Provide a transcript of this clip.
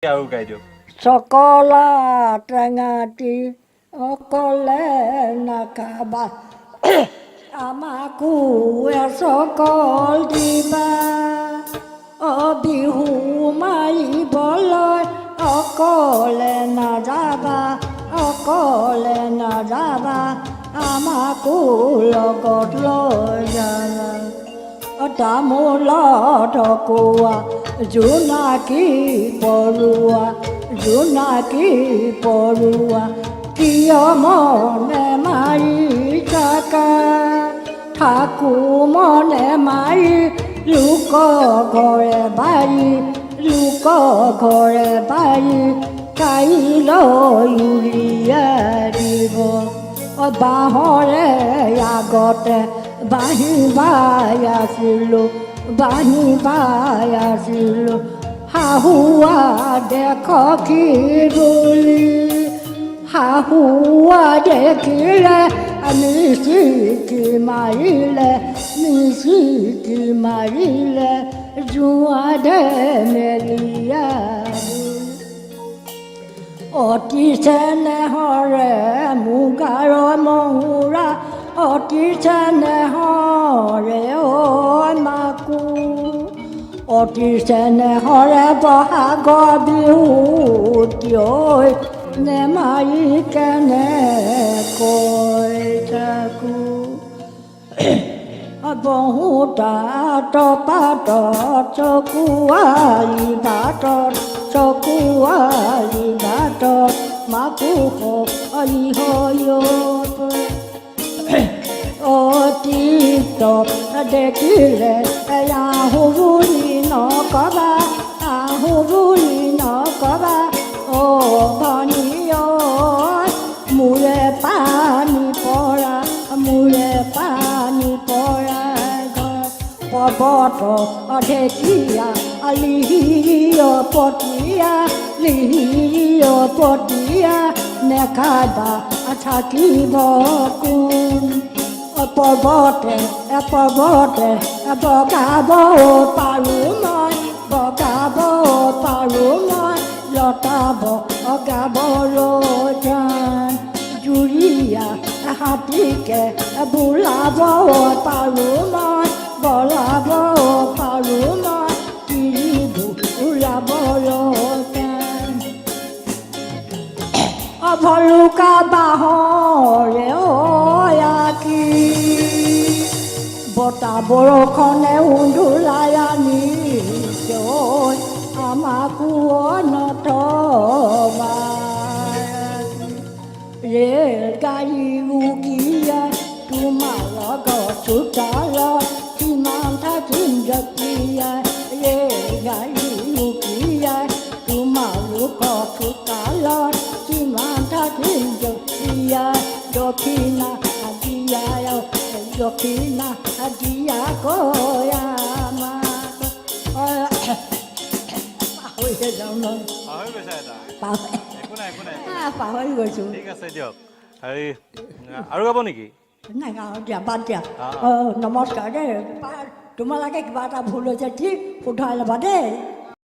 আৰু গাই দিয়ক চকলা টেঙাটি অকলে নাখাবা আমাকো এচকল দিবা বিহু মাৰিবলৈ অকলে নাযাবা অকলে নাযাবা আমাকো লগত লৈ যাবা তামোলত ঢকুৱা জোনাকী পৰুৱা কিয় মনে মাৰি থাকো মনে মাৰি লোক ঘৰে বাৰী কাইলৈ উলিয়াই দিব বাঁহৰে আগতে বাঁহী বাই আছিলোঁ শাহুৱা দেখ কি বুলি শাহুৱা দেখিলে মিচিকি মাৰিলে জোঁৱাদে মেলিয়া অতি চেনেহৰে মুগাৰ মহুৰা অতি চেনেহৰে মাকো অতি চেনেহৰে বহাগৰ বিহুত নেমাৰি কেনেকৈ থাকো বহুতাত পাতত চকুৱালি বাটত মাকো হৰি অতীত দেখিলে আহো বুলি নকবা ভনী মূৰে পানী পৰা পৰ্বত ঢেকীয়া লিহিৰিয় পতীয়া নেখাবা থাকিব কোন পৰ্বতে বগাব পাৰোঁ মই লতাব অগাবলৈ যান জুৰীয়া হাতীকে বোলাব পাৰোঁ মই বলাব পাৰোঁ মই তিৰিবো ওলাবলৈ যান ভলুকা বাঁহৰে আঁকি বতাহ বৰষুণে উন্দোলাই আনিছে আমাকো নথবা ৰেলগাড়ী উকিয়াই তোমাৰ লগত চোতালত কিমান থাকিম জঁপিয়াই ৰেলগাড়ী উকিয়াই তোমালোকৰ চোতালত কিমান থাকিম জঁপিয়াই দক্ষিণা দিয়া গৈ আমাক পাহৰি যাওঁ ন পাহৰি গৈছোঁ ঠিক আছে দিয়ক হেৰি আৰু গাব নেকি নাই গাঁৱত দিয়া বাদ দিয়া নমস্কাৰ দেই তোমালোকে কিবা এটা ভুল হৈছে ঠিক শুধৰাই ল'বা দেই